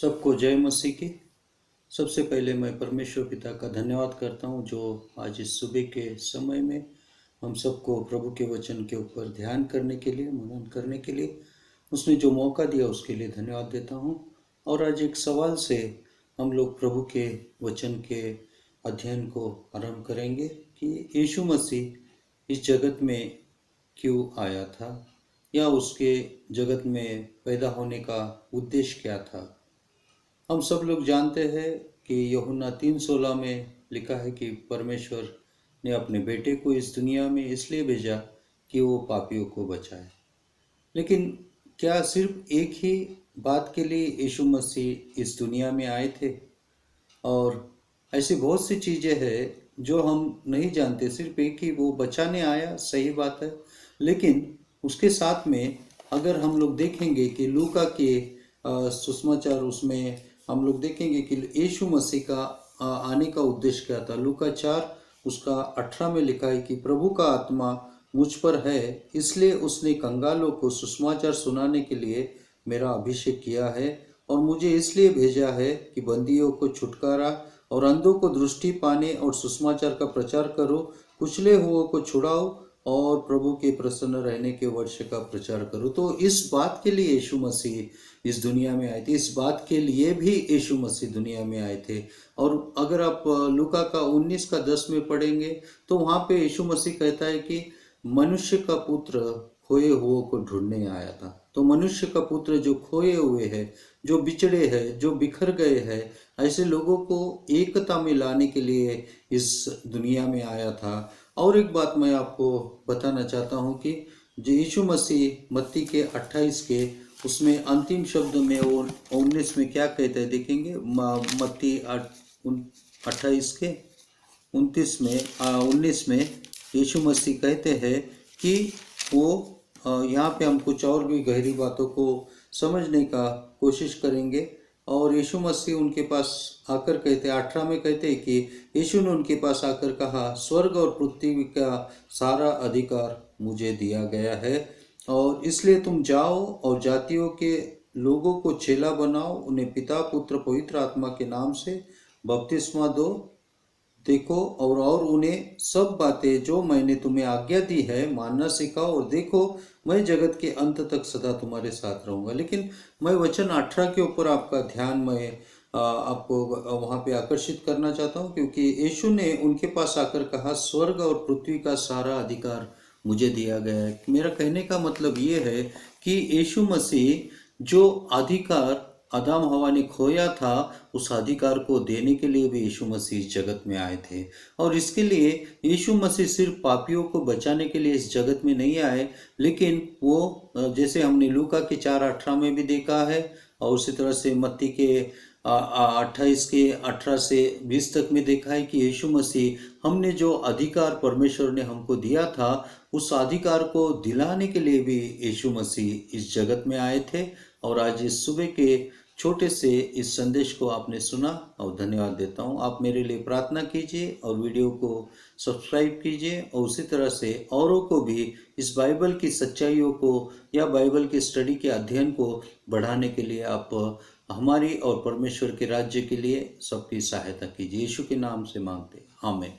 सबको जय मसीह की। सबसे पहले मैं परमेश्वर पिता का धन्यवाद करता हूँ जो आज इस सुबह के समय में हम सबको प्रभु के वचन के ऊपर ध्यान करने के लिए, मनन करने के लिए उसने जो मौका दिया उसके लिए धन्यवाद देता हूँ। और आज एक सवाल से हम लोग प्रभु के वचन के अध्ययन को आरंभ करेंगे कि यीशु मसीह इस जगत में क्यों आया था, या उसके जगत में पैदा होने का उद्देश्य क्या था। हम सब लोग जानते हैं कि यूहन्ना 3:16 में लिखा है कि परमेश्वर ने अपने बेटे को इस दुनिया में इसलिए भेजा कि वो पापियों को बचाए। लेकिन क्या सिर्फ एक ही बात के लिए यीशु मसीह इस दुनिया में आए थे? और ऐसी बहुत सी चीज़ें हैं जो हम नहीं जानते। सिर्फ एक ही वो बचाने आया, सही बात है। लेकिन उसके साथ में अगर हम लोग देखेंगे कि लूका के सुसमाचार, उसमें हम लोग देखेंगे कि यीशु मसीह का आने का उद्देश्य क्या था। लूका 4 उसका 18 में लिखा है कि प्रभु का आत्मा मुझ पर है, इसलिए उसने कंगालों को सुसमाचार सुनाने के लिए मेरा अभिषेक किया है, और मुझे इसलिए भेजा है कि बंदियों को छुटकारा और अंधों को दृष्टि पाने और सुसमाचार का प्रचार करो, कुचले हुओं को छुड़ाओ और प्रभु के प्रसन्न रहने के वर्ष का प्रचार करो। तो इस बात के लिए यीशु मसीह इस दुनिया में आए थे, इस बात के लिए भी यीशु मसीह दुनिया में आए थे। और अगर आप लूका का 19 का 10 में पढ़ेंगे तो वहाँ पे यीशु मसीह कहता है कि मनुष्य का पुत्र खोए हुओं को ढूंढने आया था। तो मनुष्य का पुत्र जो खोए हुए हैं, जो बिछड़े हैं, जो बिखर गए हैं, ऐसे लोगों को एकता में लाने के लिए इस दुनिया में आया था। और एक बात मैं आपको बताना चाहता हूँ कि जो यीशु मसीह मत्ती के 28 के उसमें अंतिम शब्द में और 19 में क्या कहते हैं देखेंगे। मत्ती 28 के 29 में 19 में यीशु मसीह कहते हैं कि वो यहाँ पे हम कुछ और भी गहरी बातों को समझने का कोशिश करेंगे। और यीशु मसीह उनके पास आकर कहते, 18 में कहते हैं कि यीशु ने उनके पास आकर कहा, स्वर्ग और पृथ्वी का सारा अधिकार मुझे दिया गया है, और इसलिए तुम जाओ और जातियों के लोगों को चेला बनाओ, उन्हें पिता पुत्र पवित्र आत्मा के नाम से बपतिस्मा दो। देखो और उन्हें सब बातें जो मैंने तुम्हें आज्ञा दी है मानना सिखाओ, और देखो मैं जगत के अंत तक सदा तुम्हारे साथ रहूंगा। लेकिन मैं वचन 18 के ऊपर आपका ध्यान मैं आपको वहां पे आकर्षित करना चाहता हूं, क्योंकि यीशु ने उनके पास आकर कहा, स्वर्ग और पृथ्वी का सारा अधिकार मुझे दिया गया है। मेरा कहने का मतलब ये है कि यीशु मसीह जो अधिकार आदम हवा ने खोया था, उस अधिकार को देने के लिए भी यीशु मसीह इस जगत में आए थे। और इसके लिए यीशु मसीह सिर्फ पापियों को बचाने के लिए इस जगत में नहीं आए, लेकिन वो जैसे हमने लूका के 4:18 में भी देखा है, और उसी तरह से मत्ती के 28 के 18 से 20 तक में देखा है कि यीशु मसीह हमने जो अधिकार परमेश्वर ने हमको दिया था, उस अधिकार को दिलाने के लिए भी यीशु मसीह इस जगत में आए थे। और आज इस सुबह के छोटे से इस संदेश को आपने सुना, और धन्यवाद देता हूँ। आप मेरे लिए प्रार्थना कीजिए और वीडियो को सब्सक्राइब कीजिए, और उसी तरह से औरों को भी इस बाइबल की सच्चाइयों को या बाइबल की स्टडी के अध्ययन को बढ़ाने के लिए आप हमारी और परमेश्वर के राज्य के लिए सबकी सहायता कीजिए। यीशु के नाम से मांगते, आमीन।